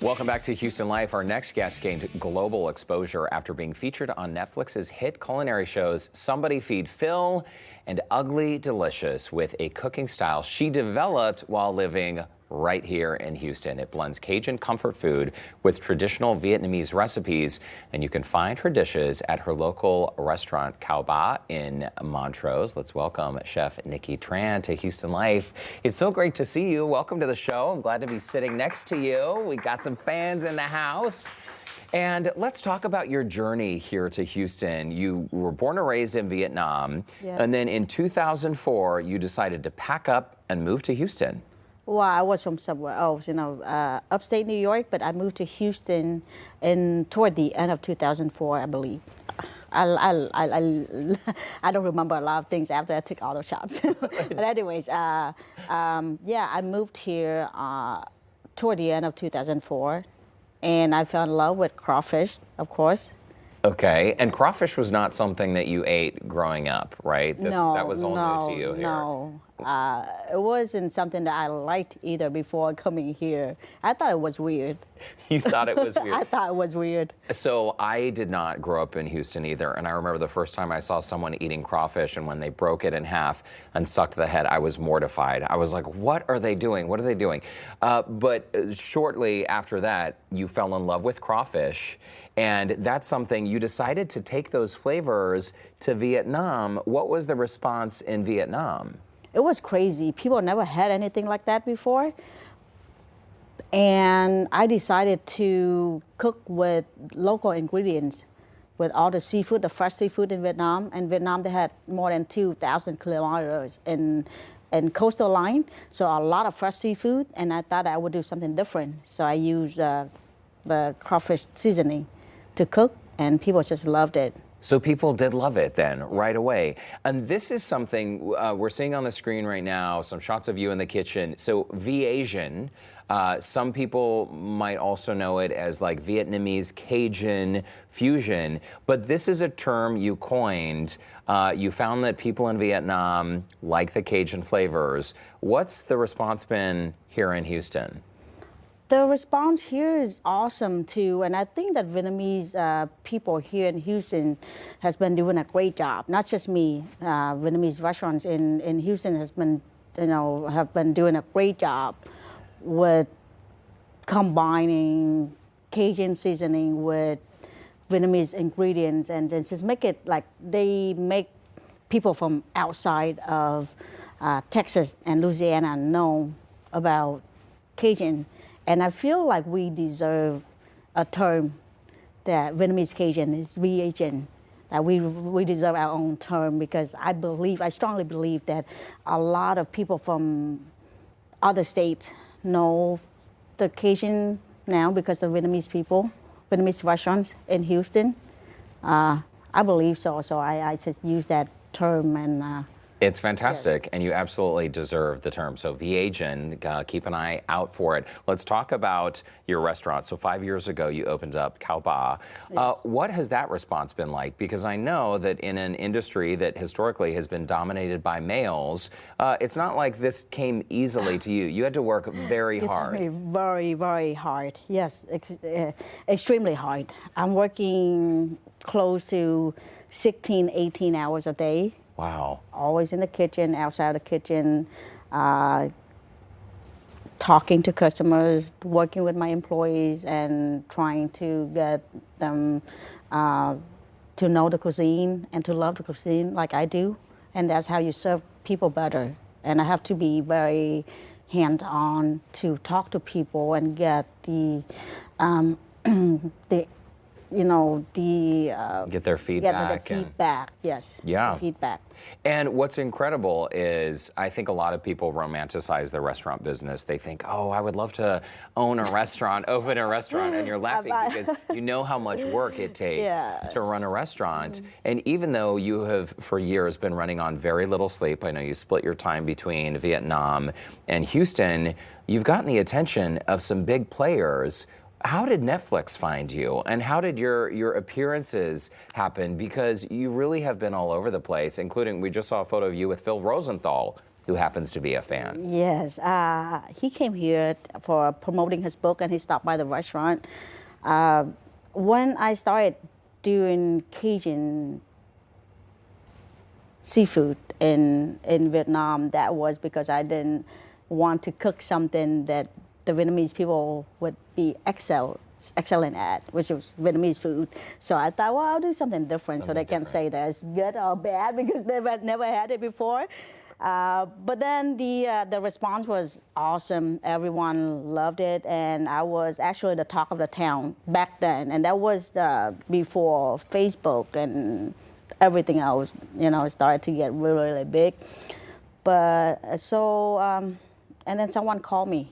Welcome back to Houston Life. Our next guest gained global exposure after being featured on Netflix's hit culinary shows Somebody Feed Phil and Ugly Delicious with a cooking style she developed while living right here in Houston. It blends Cajun comfort food with traditional Vietnamese recipes, and you can find her dishes at her local restaurant Cao Ba in Montrose. Let's welcome Chef Nikki Tran to Houston Life. It's so great to see you. Welcome to the show. I'm glad to be sitting next to you. We got some fans in the house. And let's talk about your journey here to Houston. You were born and raised in Vietnam, Yes. and then in 2004, you decided to pack up and move to Houston. Well, I was from somewhere else, upstate New York, but I moved to Houston toward the end of 2004, I believe. I don't remember a lot of things after I took auto shops. But anyways, yeah, I moved here toward the end of 2004, and I fell in love with crawfish, of course. Okay, and crawfish was not something that you ate growing up, right? No, that was all new to you here. No, it wasn't something that I liked either before coming here. I thought it was weird. You thought it was weird? I thought it was weird. So I did not grow up in Houston either, and I remember the first time I saw someone eating crawfish, and when they broke it in half and sucked the head, I was mortified. I was like, what are they doing? What are they doing? But shortly after that, you fell in love with crawfish, and that's something you decided to take those flavors to Vietnam. What was the response in Vietnam? It was crazy. People never had anything like that before. And I decided to cook with local ingredients, with all the seafood, the fresh seafood in Vietnam. In Vietnam, they had more than 2,000 kilometers in coastal line, so a lot of fresh seafood, and I thought I would do something different. So I used the crawfish seasoning to cook, and people just loved it. So people did love it then, right away. And this is something we're seeing on the screen right now, some shots of you in the kitchen. So Viejun, some people might also know it as like Vietnamese Cajun fusion, but this is a term you coined. You found that people in Vietnam like the Cajun flavors. What's the response been here in Houston? The response here is awesome too, and I think that Vietnamese people here in Houston has been doing a great job. Not just me, Vietnamese restaurants in Houston have been doing a great job with combining Cajun seasoning with Vietnamese ingredients, and just make it like they make people from outside of Texas and Louisiana know about Cajun. And I feel like we deserve a term that Vietnamese Cajun is Viejun. That we deserve our own term, because I strongly believe that a lot of people from other states know the Cajun now because of Vietnamese people, Vietnamese restaurants in Houston. I believe so, so I just use that term. And it's fantastic, and you absolutely deserve the term. So Viejun, keep an eye out for it. Let's talk about your restaurant. So 5 years ago, you opened up Cao Ba. Yes. What has that response been like? Because I know that in an industry that historically has been dominated by males, it's not like this came easily to you. You had to work very hard. It took me very, very hard. Yes, extremely hard. I'm working close to 16, 18 hours a day. Wow. Always in the kitchen, outside the kitchen, talking to customers, working with my employees, and trying to get them to know the cuisine and to love the cuisine like I do. And that's how you serve people better. And I have to be very hands-on to talk to people and get get their feedback. The feedback, yes. Yeah. The feedback. And what's incredible is I think a lot of people romanticize the restaurant business. They think, oh, I would love to own a restaurant, open a restaurant, and you're laughing because you know how much work it takes to run a restaurant. And even though you have for years been running on very little sleep, I know you split your time between Vietnam and Houston, you've gotten the attention of some big players. How did Netflix find you, and how did your appearances happen? Because you really have been all over the place, including we just saw a photo of you with Phil Rosenthal who happens to be a fan. Yes, he came here for promoting his book, and he stopped by the restaurant. When I started doing Cajun seafood in Vietnam, that was because I didn't want to cook something that the Vietnamese people would be excellent at, which was Vietnamese food. So I thought, well, I'll do something different so they can say that it's good or bad because they've never had it before. But then the response was awesome. Everyone loved it, and I was actually the talk of the town back then. And that was before Facebook and everything else, started to get really, really big. But and then someone called me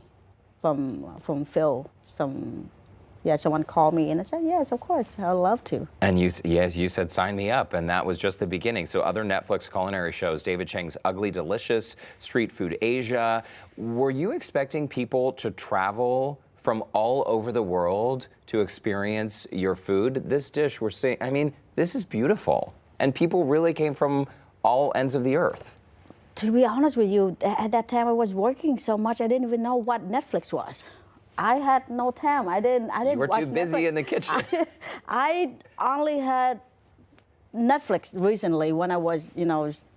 from Phil. Someone called me, and I said, yes, of course, I'd love to. And you said, sign me up, and that was just the beginning. So other Netflix culinary shows, David Chang's Ugly Delicious, Street Food Asia. Were you expecting people to travel from all over the world to experience your food? This dish we're seeing, I mean, this is beautiful. And people really came from all ends of the earth. To be honest with you, at that time I was working so much, I didn't even know what Netflix was. I had no time. I didn't. You were watch too busy Netflix. In the kitchen. I only had Netflix recently when I was,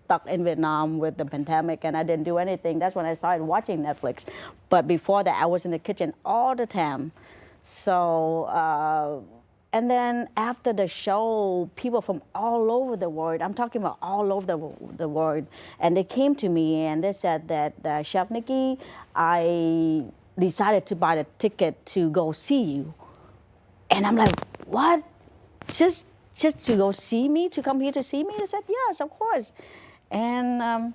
stuck in Vietnam with the pandemic, and I didn't do anything. That's when I started watching Netflix. But before that, I was in the kitchen all the time. So, and then after the show, people from all over the world, I'm talking about all over the world, and they came to me and they said that, Chef Nikki, I decided to buy the ticket to go see you. And I'm like, what? Just to go see me, to come here to see me? They said, yes, of course. And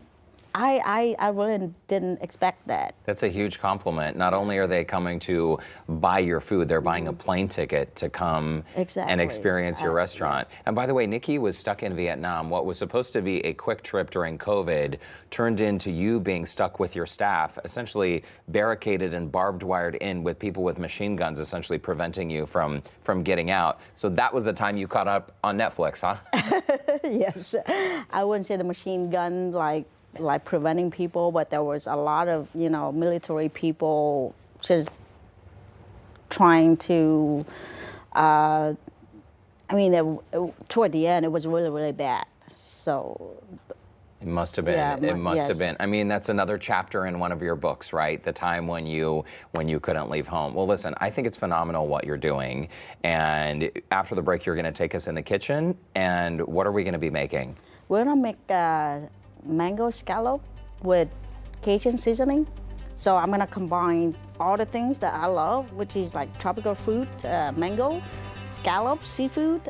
I really didn't expect that. That's a huge compliment. Not only are they coming to buy your food, they're buying a plane ticket to come and experience your restaurant. Yes. And by the way, Nikki was stuck in Vietnam. What was supposed to be a quick trip during COVID turned into you being stuck with your staff, essentially barricaded and barbed wired in with people with machine guns, essentially preventing you from getting out. So that was the time you caught up on Netflix, huh? Yes. I wouldn't say the machine gun like preventing people, but there was a lot of, military people just trying to, toward the end, it was really, really bad. So. It must have been. Yeah, it must have been. I mean, that's another chapter in one of your books, right? The time when you couldn't leave home. Well, listen, I think it's phenomenal what you're doing. And after the break, you're going to take us in the kitchen. And what are we going to be making? We're going to make mango scallop with Cajun seasoning. So I'm gonna combine all the things that I love, which is like tropical fruit, mango, scallops, seafood,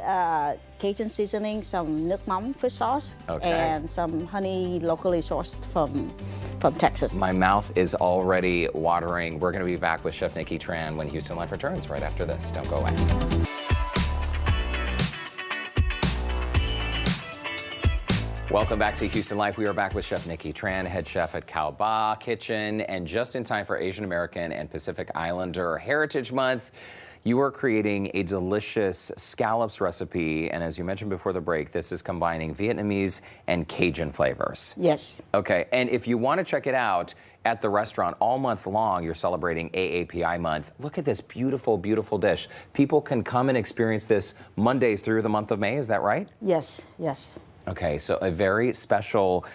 Cajun seasoning, some nước mắm fish sauce, and some honey locally sourced from Texas. My mouth is already watering. We're gonna be back with Chef Nikki Tran when Houston Life returns right after this. Don't go away. Welcome back to Houston Life. We are back with Chef Nikki Tran, head chef at Cao Ba Kitchen, and just in time for Asian American and Pacific Islander Heritage Month, you are creating a delicious scallops recipe, and as you mentioned before the break, this is combining Vietnamese and Cajun flavors. Yes. Okay, and if you want to check it out at the restaurant all month long, you're celebrating AAPI month. Look at this beautiful, beautiful dish. People can come and experience this Mondays through the month of May, is that right? Yes, yes. Okay, so a very special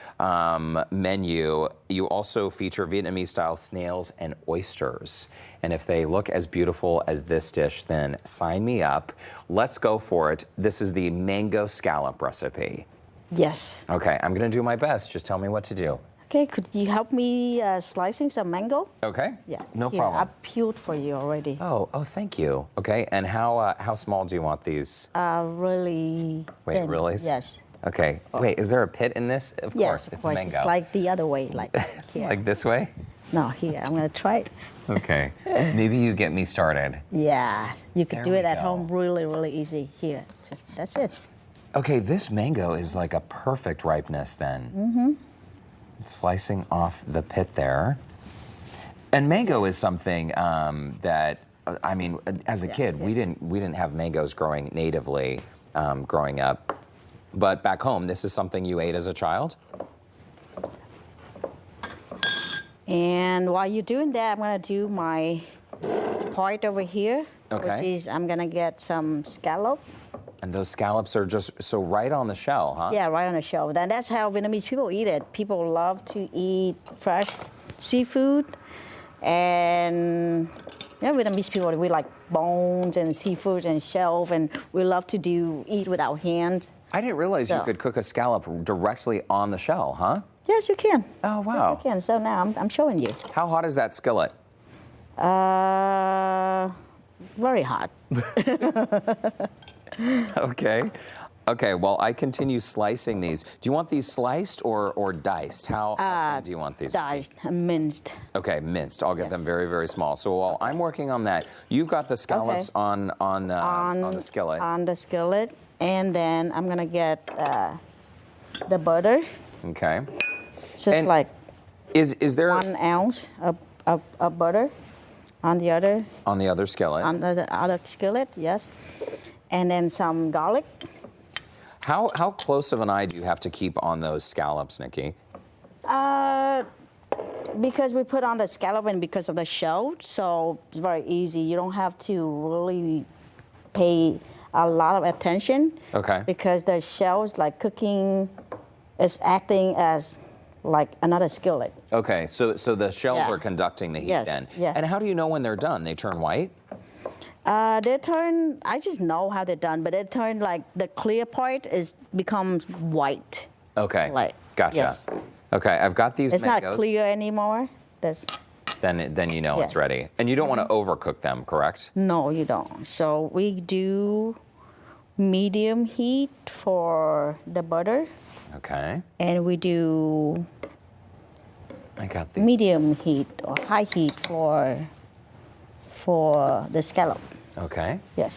menu. You also feature Vietnamese-style snails and oysters. And if they look as beautiful as this dish, then sign me up. Let's go for it. This is the mango scallop recipe. Yes. Okay, I'm gonna do my best. Just tell me what to do. Okay, could you help me slicing some mango? Okay. Yes. No problem. I peeled for you already. Oh, thank you. Okay, and how small do you want these? Really Wait, thin. really? Yes. Okay. Wait, is there a pit in this? Of course, it's mango. It's like the other way, like here. Like this way? No, here. I'm gonna try it. Okay. Maybe you get me started. Yeah, you could do it at go. home really, really easy. Here, that's it. Okay, this mango is like a perfect ripeness then. Mm-hmm. Slicing off the pit there. And mango is something that, I mean, as a kid, we didn't have mangoes growing natively growing up. But back home, this is something you ate as a child? And while you're doing that, I'm gonna do my part over here, Okay. which is I'm gonna get some scallop. And those scallops are just so right on the shell, huh? Yeah, right on the shell. Then that's how Vietnamese people eat it. People love to eat fresh seafood, and Vietnamese people, we like bones and seafood and shells, and we love to eat with our hands. I didn't realize you So- could cook a scallop directly on the shell, huh? Yes, you can. Oh, wow. Yes, you can. So now I'm showing you. How hot is that skillet? Very hot. Okay. Okay, well, I continue slicing these. Do you want these sliced or diced? How often do you want these? Diced and minced. Okay, minced. I'll get Yes. them very, very small. So while I'm working on that, you've got the scallops on the skillet. On the skillet, and then I'm gonna get the butter, Okay. just And like Is there 1 ounce of butter on the other skillet? on the other skillet, yes, and then some garlic. How close of an eye do you have to keep on those scallops, Nikki? Because we put on the scallop and because of the shell, so it's very easy. You don't have to really pay a lot of attention. Okay. Because the shell is like cooking, is acting as like another skillet. Okay, so the shells Yeah. are conducting the heat Yes, then. yes. And how do you know when they're done? They turn white? They turn, I just know how they're done, but they turn like the clear part becomes white. Okay. Like, Gotcha. yes. Okay, I've got these It's mangoes. not clear anymore. Then you know it's Yes. ready. And you don't want to overcook them, correct? No, you don't. So we do medium heat for the butter, Okay. and we do I got these. medium heat or high heat for the scallop. Okay. Yes.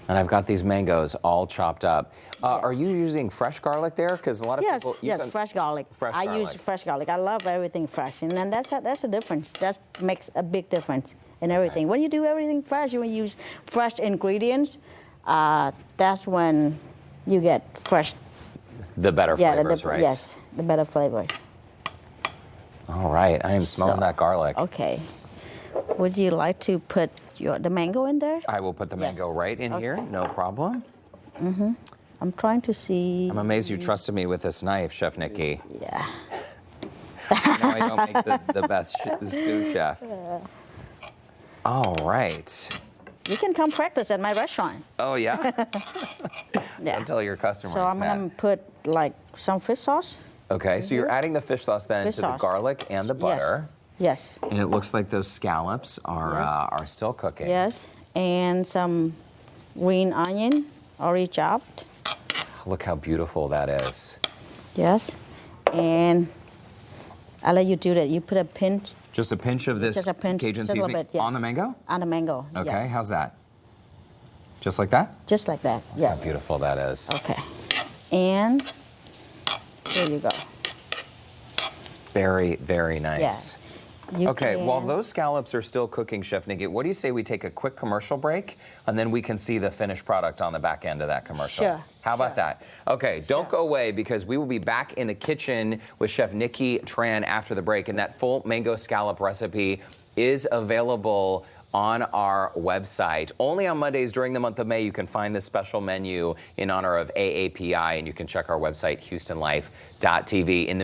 And I've got these mangoes all chopped up. Are you using fresh garlic there? Because a lot of Yes, people. yes, fresh garlic. Fresh I use garlic. fresh garlic. I love everything fresh, and then that's the difference. That makes a big difference in everything. When you do everything fresh, when you use fresh ingredients, that's when you get fresh. The better flavors, right? Yes, the better flavor. All right. I am smelling So- that garlic. Okay. Would you like to put the mango in there? I will put the mango Yes. right in here. No problem. I'm trying to see. I'm amazed you trusted me with this knife, Chef Nikki. Yeah. I know I don't make the best sous chef. All right. You can come practice at my restaurant. Oh, yeah? Yeah. Don't tell your customers So I'm that. gonna put like some fish sauce. Okay, so you're adding the fish sauce then Fish to the sauce. garlic and the butter. Yes. And it looks like those scallops are Yes. still cooking. Yes. And some green onion already chopped. Look how beautiful that is. Yes. And I'll let you do that. You put a pinch Just a pinch of this Just a pinch, Cajun just a little seasoning bit, yes. on the mango? on the mango. Okay, Yes. how's that? Just like that? Just like that. How Yes. beautiful that is. Okay. And there you go. Very, very nice. You Okay, can- while those scallops are still cooking, Chef Nikki, what do you say we take a quick commercial break and then we can see the finished product on the back end of that commercial? Sure, How about sure. that? Okay, don't go away because we will be back in the kitchen with Chef Nikki Tran after the break, and that full mango scallop recipe is available on our website. Only on Mondays during the month of May you can find this special menu in honor of AAPI, and you can check our website, HoustonLife.tv. In the